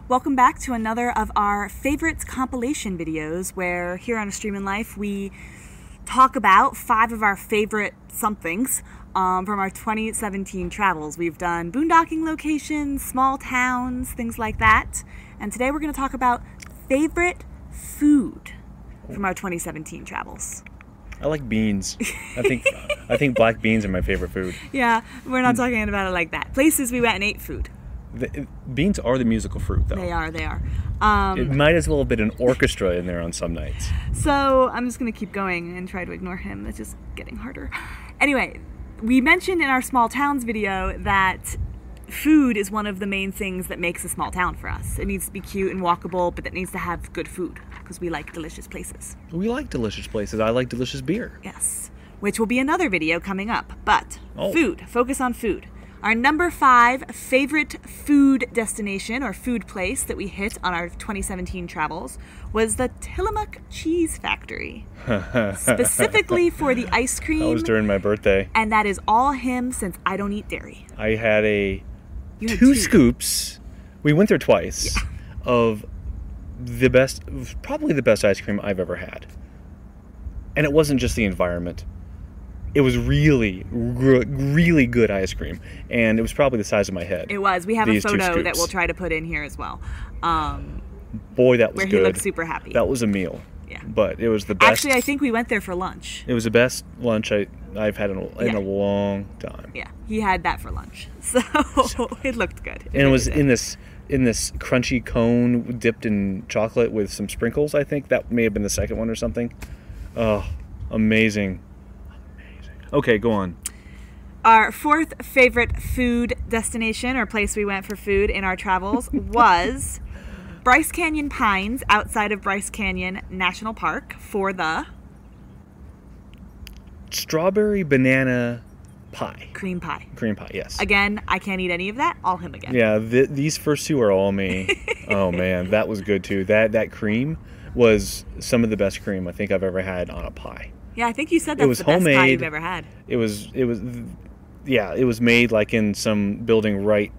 Welcome back to another of our favorites compilation videos where here on Airstream in Life we talk about 5 of our favorite somethings from our 2017 travels. We've done boondocking locations, small towns, things like that. And today we're going to talk about favorite food from our 2017 travels. I like beans. I think black beans are my favorite food. Yeah, we're not talking about it like that. Places we went and ate food. Beans are the musical fruit, though. They are. It might as well have been an orchestra in there on some nights. So I'm just going to keep going and try to ignore him. It's just getting harder. Anyway, we mentioned in our small towns video that food is one of the main things that makes a small town for us. It needs to be cute and walkable, but it needs to have good food because we like delicious places. We like delicious places. I like delicious beer. Yes, which will be another video coming up. But food, focus on food. Our number 5 favorite food destination or food place that we hit on our 2017 travels was the Tillamook Cheese Factory. Specifically for the ice cream. That was during my birthday. And that is all him since I don't eat dairy. I had two scoops. We went there twice of the best, probably the best ice cream I've ever had. And it wasn't just the environment. It was really, really good ice cream, and it was probably the size of my head. It was. We have a photo that we'll try to put in here as well. Boy, that was good. Where he looked super happy. That was a meal. Yeah. But it was the best. Actually, I think we went there for lunch. It was the best lunch I've had in a long time. Yeah, he had that for lunch, so it looked good. And it was in this crunchy cone dipped in chocolate with some sprinkles. I think that may have been the second one or something. Oh, amazing. Okay, go on. Our 4th favorite food destination or place we went for food in our travels was Bryce Canyon Pines outside of Bryce Canyon National Park for the strawberry banana pie. Cream pie. Cream pie, yes. Again, I can't eat any of that. All him again. Yeah, these first 2 are all me. Oh man, that was good too. That cream was some of the best cream I think I've ever had on a pie. Yeah, I think you said that's the best pie you've ever had. It was made like in some building right.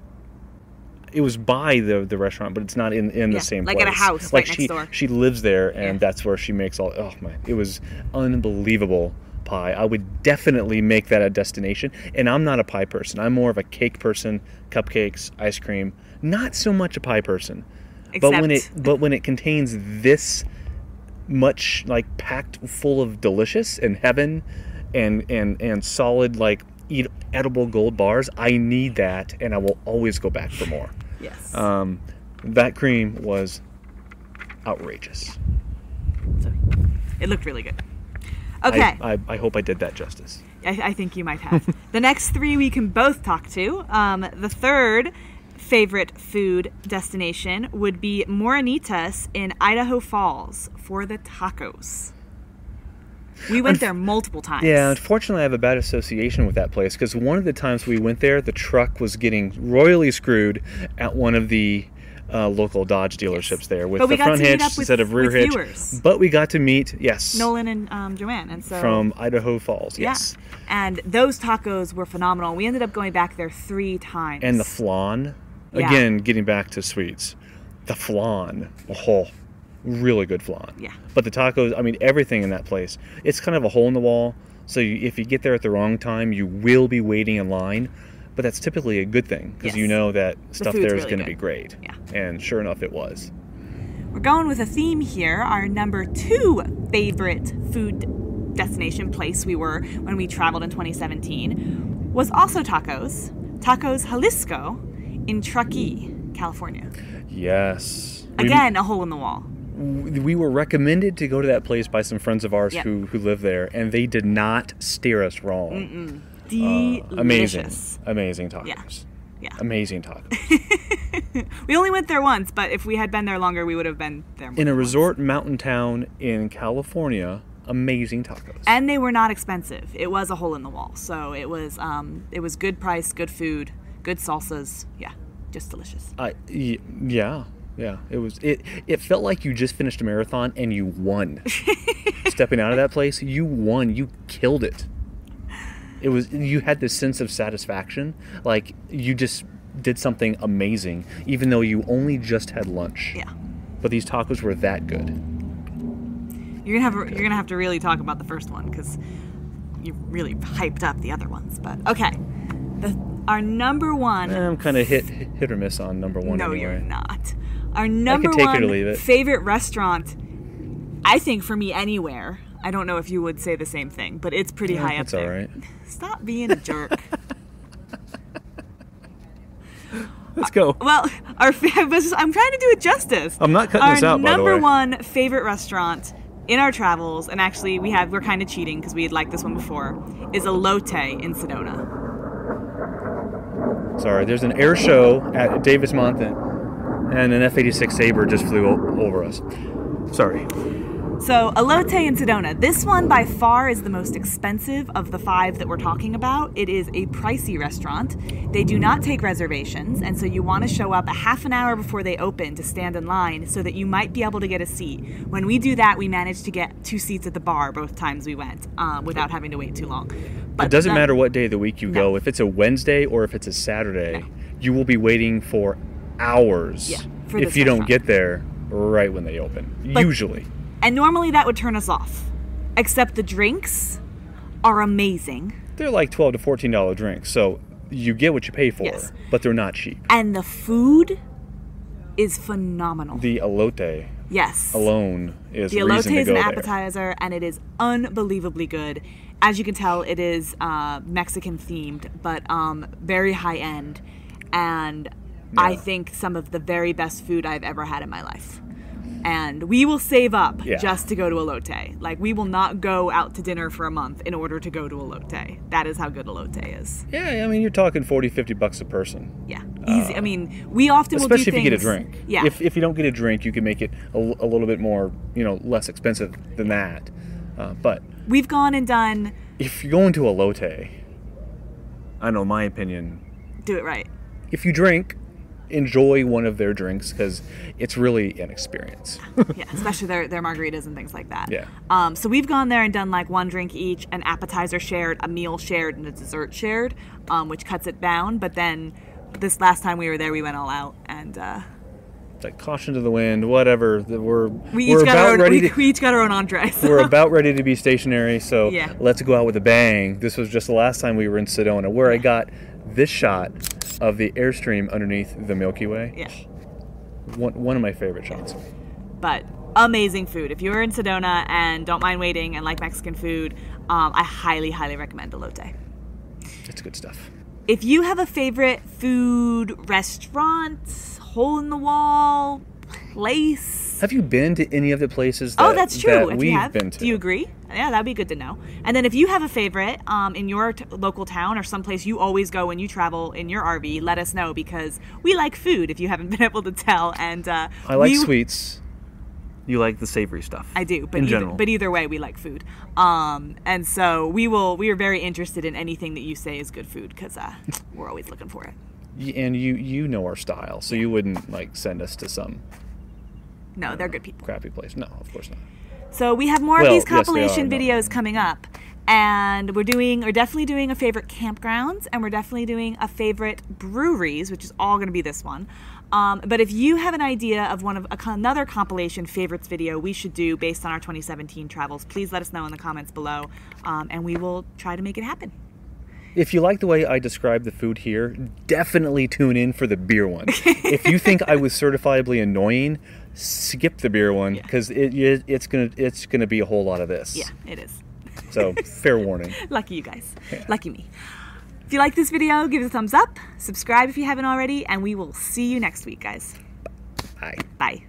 It was by the restaurant, but it's not in the same place. Like at a house right next door. She lives there, and that's where she makes all. Oh my! It was unbelievable pie. I would definitely make that a destination. And I'm not a pie person. I'm more of a cake person. Cupcakes, ice cream. Not so much a pie person. But when it contains this much, like, packed full of delicious and heaven and solid, like, edible gold bars, I need that, and I will always go back for more. Yes. That cream was outrageous. So, it looked really good. Okay. I hope I did that justice. I think you might have. The next 3 we can both talk to. The 3rd favorite food destination would be Moranitas in Idaho Falls for the tacos. We went there multiple times. Yeah, unfortunately I have a bad association with that place because one of the times we went there, the truck was getting royally screwed at one of the local Dodge dealerships there with the front hitch instead of rear hitch. Viewers. But we got to meet, Nolan and Joanne. And so, from Idaho Falls, yes. Yeah. And those tacos were phenomenal. We ended up going back there 3 times. And the flan. Again, getting back to sweets. The flan. Oh, really good flan. Yeah. But the tacos, I mean, everything in that place. It's kind of a hole in the wall. So if you get there at the wrong time, you will be waiting in line. But that's typically a good thing because you know that stuff there is going to be great. Yeah. And sure enough, it was. We're going with a theme here. Our number 2 favorite food destination place we were when we traveled in 2017 was also tacos. Tacos Jalisco in Truckee, California. Yes. Again, a hole in the wall. We were recommended to go to that place by some friends of ours who live there, and they did not steer us wrong. Delicious. Amazing tacos. Yeah. Amazing tacos. We only went there once, but if we had been there longer, we would have been there more. In a resort mountain town in California, amazing tacos. And they were not expensive. It was a hole in the wall, so it was good price, good food, good salsas. Yeah, just delicious. Yeah. It felt like you just finished a marathon and you won. Stepping out of that place, you won. You killed it. You had this sense of satisfaction, like you just did something amazing, even though you only just had lunch. Yeah. But these tacos were that good. You're gonna have to really talk about the first one because you really hyped up the other ones. But okay, our number one. I'm kind of hit or miss on number one. No, anyway. you're not. Our number take it or one leave it. favorite restaurant. I think for me anywhere. I don't know if you would say the same thing, but it's pretty high up there. That's all right. Stop being a jerk. Let's go. Well, I'm trying to do it justice. I'm not cutting this out, by the way. Our number one favorite restaurant in our travels, and actually we're kind of cheating because we had liked this one before, is Elote in Sedona. Sorry, there's an air show at Davis Mountain, and an F-86 Sabre just flew over us. Sorry. So, Elote in Sedona. This one by far is the most expensive of the 5 that we're talking about. It is a pricey restaurant. They do not take reservations, and so you want to show up a half an hour before they open to stand in line so that you might be able to get a seat. When we do that, we managed to get 2 seats at the bar both times we went without having to wait too long. But it doesn't matter what day of the week you go. If it's a Wednesday or if it's a Saturday, you will be waiting for hours if you don't get there right when they open, usually. And normally that would turn us off. Except the drinks are amazing. They're like $12 to $14 drinks, so you get what you pay for, but they're not cheap. And the food is phenomenal. The elote alone is the a reason to go elote is an there. appetizer, and it is unbelievably good. As you can tell, it is Mexican themed, but very high end. And I think some of the very best food I've ever had in my life. And we will save up just to go to Elote. Like, we will not go out to dinner for a month in order to go to Elote. That is how good Elote is. Yeah, I mean, you're talking $40, $50 a person. Yeah, easy. I mean, we often will do things... Especially if you get a drink. Yeah. If you don't get a drink, you can make it a little bit more, less expensive than that. But... We've gone and done... If you're going to Elote, I know my opinion... Do it right. If you drink... enjoy one of their drinks because it's really an experience. Yeah, especially their margaritas and things like that. Yeah. So we've gone there and done like 1 drink each, an appetizer shared, a meal shared, and a dessert shared, which cuts it down. But then this last time we were there, we went all out and. It's like caution to the wind, whatever. We each got our own entrees. We're about ready to be stationary, so yeah. Let's go out with a bang. This was just the last time we were in Sedona, where I got this shot of the Airstream underneath the Milky Way. Yeah. One of my favorite shots. But amazing food. If you're in Sedona and don't mind waiting and like Mexican food, I highly, highly recommend Elote. It's good stuff. If you have a favorite food restaurant, hole in the wall, place. Have you been to any of the places that's true. that we've been to? Do you agree? Yeah, that'd be good to know. And then if you have a favorite in your local town or someplace you always go when you travel in your RV, let us know because we like food if you haven't been able to tell. And I like sweets. You like the savory stuff. I do, but either way, we like food. And so we are very interested in anything that you say is good food because we're always looking for it. And you know our style, so you wouldn't like send us to some. No, they're good people. Crappy place. No, of course not. So we have more of these compilation videos coming up, and we're definitely doing a favorite campgrounds, and we're definitely doing a favorite breweries, which is all going to be this one. But if you have an idea of another compilation favorites video we should do based on our 2017 travels, please let us know in the comments below, and we will try to make it happen. If you like the way I describe the food here, definitely tune in for the beer one. If you think I was certifiably annoying, skip the beer one because it's gonna be a whole lot of this. Yeah, it is. So fair warning. Lucky you guys. Yeah. Lucky me. If you like this video, give it a thumbs up, subscribe if you haven't already, and we will see you next week, guys. Bye. Bye.